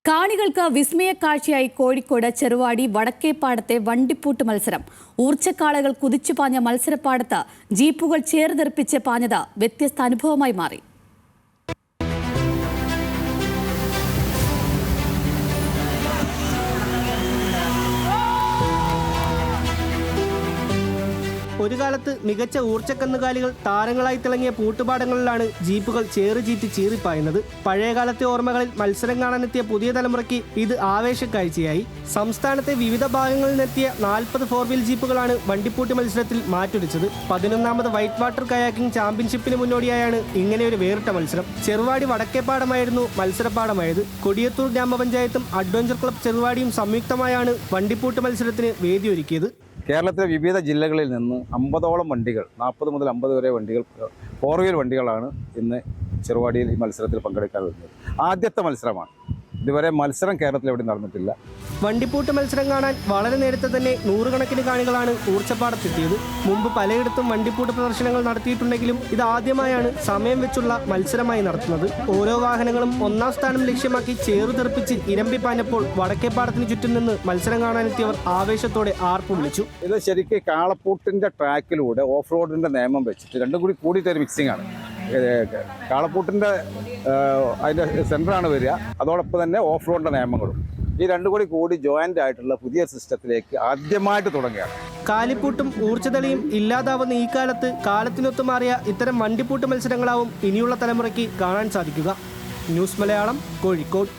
കാണികൾക്ക് വിസ്മയക്കാഴ്ചയായി കോഴിക്കോട് ചെറുവാടി വടക്കേപ്പാടത്തെ വണ്ടിപ്പൂട്ട് മത്സരം. ഊർച്ചക്കാളകൾ കുതിച്ചുപാഞ്ഞ മത്സരപ്പാടത്ത് ജീപ്പുകൾ ചേർതെറിപ്പിച്ച് പാഞ്ഞത് വ്യത്യസ്ത അനുഭവമായി മാറി. ഒരു കാലത്ത് മികച്ച ഊർച്ചക്കന്നുകാലികൾ താരങ്ങളായി തിളങ്ങിയ പൂട്ടുപാടങ്ങളിലാണ് ജീപ്പുകൾ ചേറുചീറ്റി ചീറിപ്പായുന്നത്. പഴയകാലത്തെ ഓർമ്മകളിൽ മത്സരം കാണാനെത്തിയ പുതിയ തലമുറയ്ക്ക് ഇത് ആവേശക്കാഴ്ചയായി. സംസ്ഥാനത്തെ വിവിധ ഭാഗങ്ങളിൽ നിന്നെത്തിയ 40 4 വീൽ ജീപ്പുകളാണ് വണ്ടിപ്പൂട്ട് മത്സരത്തിൽ മാറ്റുരച്ചത്. 11ാമത് വൈറ്റ് വാട്ടർ കയാക്കിംഗ് ചാമ്പ്യൻഷിപ്പിന് മുന്നോടിയായാണ് ഇങ്ങനെയൊരു വേറിട്ട മത്സരം. ചെറുവാടി വടക്കേപ്പാടമായിരുന്നു മത്സരപ്പാടമായത്. കൊടിയത്തൂർ ഗ്രാമപഞ്ചായത്തും അഡ്വഞ്ചർ ക്ലബ് ചെറുവാടിയും സംയുക്തമായാണ് വണ്ടിപ്പൂട്ട് മത്സരത്തിന് വേദിയൊരുക്കിയത്. കേരളത്തിലെ വിവിധ ജില്ലകളിൽ നിന്ന് 50ഓളം വണ്ടികൾ, 40 മുതൽ 50 വരെ വണ്ടികൾ, 4 വീൽ വണ്ടികളാണ് ഇന്ന് ചെറുവാടിയിൽ ഈ മത്സരത്തിൽ പങ്കെടുക്കാൻ വരുന്നത്. ആദ്യത്തെ മത്സരമാണ്. ഇതുവരെ മത്സരം കേരളത്തിൽ എവിടെ നടന്നിട്ടില്ല. വണ്ടിപ്പൂട്ട് മത്സരം കാണാൻ വളരെ നേരത്തെ തന്നെ നൂറുകണക്കിന് കാണികളാണ് ഊർച്ചപ്പാടത്തെത്തിയത്. മുമ്പ് പലയിടത്തും വണ്ടിപ്പൂട്ട് പ്രദർശനങ്ങൾ നടത്തിയിട്ടുണ്ടെങ്കിലും ഇത് ആദ്യമായാണ് സമയം വെച്ചുള്ള മത്സരമായി നടത്തുന്നത്. ഓരോ വാഹനങ്ങളും 1ാം സ്ഥാനം ലക്ഷ്യമാക്കി ചേറുതെറിപ്പിച്ച് ഇരമ്പിപ്പാഞ്ഞപ്പോൾ വടക്കേപ്പാടത്തിന് ചുറ്റും നിന്ന് മത്സരം കാണാനെത്തിയവർ ആവേശത്തോടെ ആർപ്പു വിളിച്ചു. ഇത് ശരിക്കും കാളപ്പൂട്ടിൻ്റെ ട്രാക്കിലൂടെ ഓഫ് റോഡിൻ്റെ നിയമം വെച്ചിട്ട് രണ്ടും കൂടിയിട്ടൊരു മിക്സിംഗ് ആണ്. കാളപ്പൂട്ടിൻ്റെ അതിൻ്റെ സെൻറ്ററാണ് വരിക, അതോടൊപ്പം തന്നെ ഓഫ് റോഡിൻ്റെ നിയമങ്ങളും ഈ രണ്ടും കൂടി ജോയിൻ്റ് ആയിട്ടുള്ള പുതിയ സിസ്റ്റത്തിലേക്ക് ആദ്യമായിട്ട് തുടങ്ങുകയാണ്. കാലിപ്പൂട്ടും ഊർജ്ജതളിയും ഇല്ലാതാവുന്ന ഈ കാലത്ത് കാലത്തിനൊത്തു മാറിയ ഇത്തരം വണ്ടിപ്പൂട്ട് മത്സരങ്ങളാവും ഇനിയുള്ള തലമുറയ്ക്ക് കാണാൻ സാധിക്കുക. ന്യൂസ് മലയാളം, കോഴിക്കോട്.